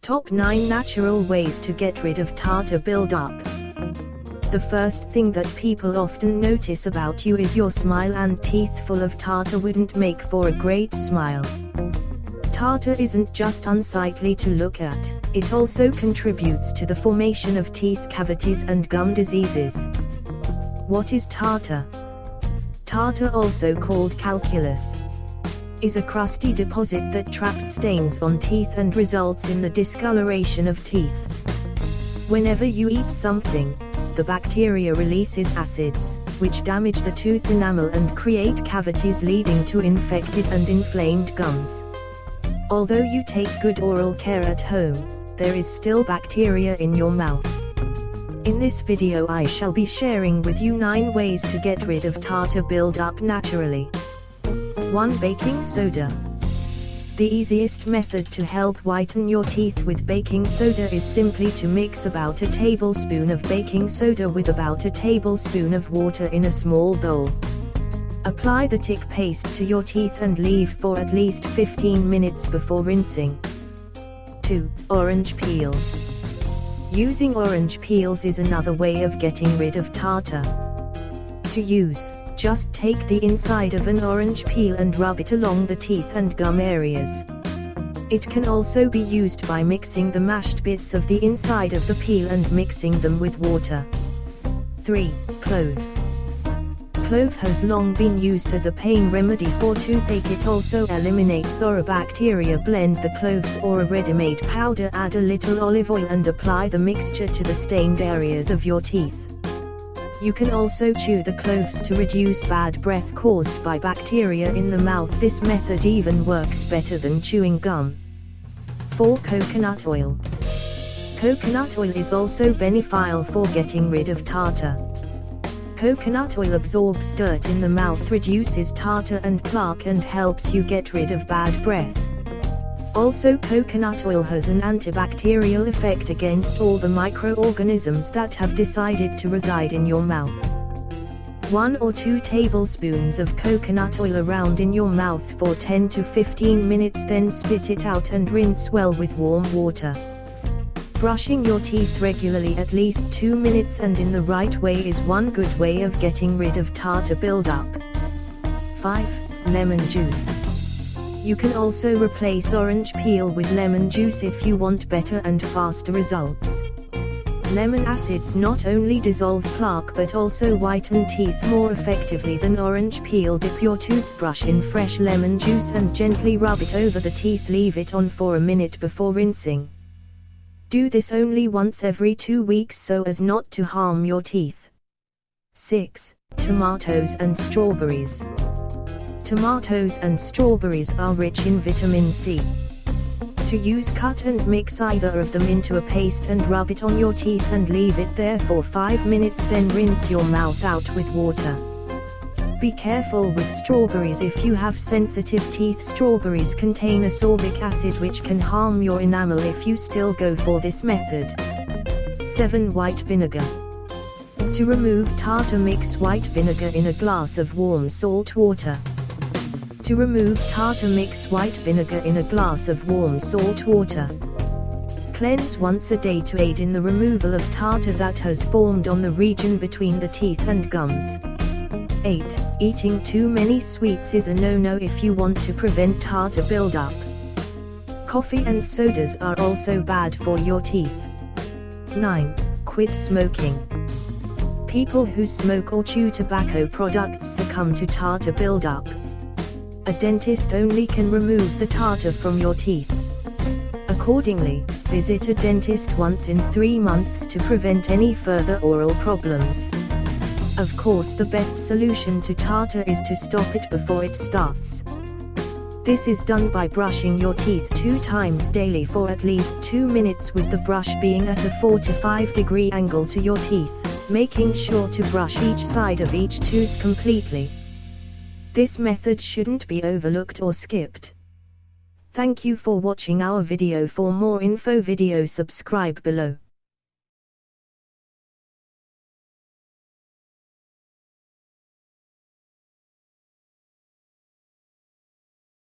Top 9 Natural Ways to Get Rid of Tartar Buildup. The first thing that people often notice about you is your smile, and teeth full of tartar wouldn't make for a great smile. Tartar isn't just unsightly to look at, it also contributes to the formation of teeth cavities and gum diseases. What is tartar? Tartar, also called calculus, is a crusty deposit that traps stains on teeth and results in the discoloration of teeth. Whenever you eat something, the bacteria releases acids, which damage the tooth enamel and create cavities, leading to infected and inflamed gums. Although you take good oral care at home, there is still bacteria in your mouth. In this video I shall be sharing with you 9 ways to get rid of tartar buildup naturally. 1. Baking soda. The easiest method to help whiten your teeth with baking soda is simply to mix about a tablespoon of baking soda with about a tablespoon of water in a small bowl. Apply the thick paste to your teeth and leave for at least 15 minutes before rinsing. 2. Orange peels. Using orange peels is another way of getting rid of tartar. To use, just take the inside of an orange peel and rub it along the teeth and gum areas. It can also be used by mixing the mashed bits of the inside of the peel and mixing them with water. 3. Cloves. Clove has long been used as a pain remedy for toothache. It also eliminates or a bacteria. Blend the cloves or a ready-made powder, add a little olive oil and apply the mixture to the stained areas of your teeth. You can also chew the cloves to reduce bad breath caused by bacteria in the mouth. This method even works better than chewing gum. 4. Coconut oil. Coconut oil is also beneficial for getting rid of tartar. Coconut oil absorbs dirt in the mouth, reduces tartar and plaque, and helps you get rid of bad breath. Also, coconut oil has an antibacterial effect against all the microorganisms that have decided to reside in your mouth. 1 or 2 tablespoons of coconut oil around in your mouth for 10 to 15 minutes, then spit it out and rinse well with warm water. Brushing your teeth regularly at least 2 minutes and in the right way is one good way of getting rid of tartar buildup. 5. Lemon juice. You can also replace orange peel with lemon juice if you want better and faster results. Lemon acids not only dissolve plaque but also whiten teeth more effectively than orange peel. Dip your toothbrush in fresh lemon juice and gently rub it over the teeth. Leave it on for a minute before rinsing. Do this only once every 2 weeks so as not to harm your teeth. 6. Tomatoes and strawberries. Tomatoes and strawberries are rich in vitamin C. To use, cut and mix either of them into a paste and rub it on your teeth and leave it there for 5 minutes, then rinse your mouth out with water. Be careful with strawberries if you have sensitive teeth. Strawberries contain ascorbic acid which can harm your enamel if you still go for this method. 7. White vinegar. To remove tartar, mix white vinegar in a glass of warm salt water. To remove tartar, mix white vinegar in a glass of warm salt water. Cleanse once a day to aid in the removal of tartar that has formed on the region between the teeth and gums. 8. Eating too many sweets is a no-no if you want to prevent tartar buildup. Coffee and sodas are also bad for your teeth. 9. Quit smoking. People who smoke or chew tobacco products succumb to tartar buildup. A dentist only can remove the tartar from your teeth. Accordingly, visit a dentist once in 3 months to prevent any further oral problems. Of course, the best solution to tartar is to stop it before it starts. This is done by brushing your teeth 2 times daily for at least 2 minutes, with the brush being at a 45-degree angle to your teeth, making sure to brush each side of each tooth completely. This method shouldn't be overlooked or skipped. Thank you for watching our video. For more info, subscribe below.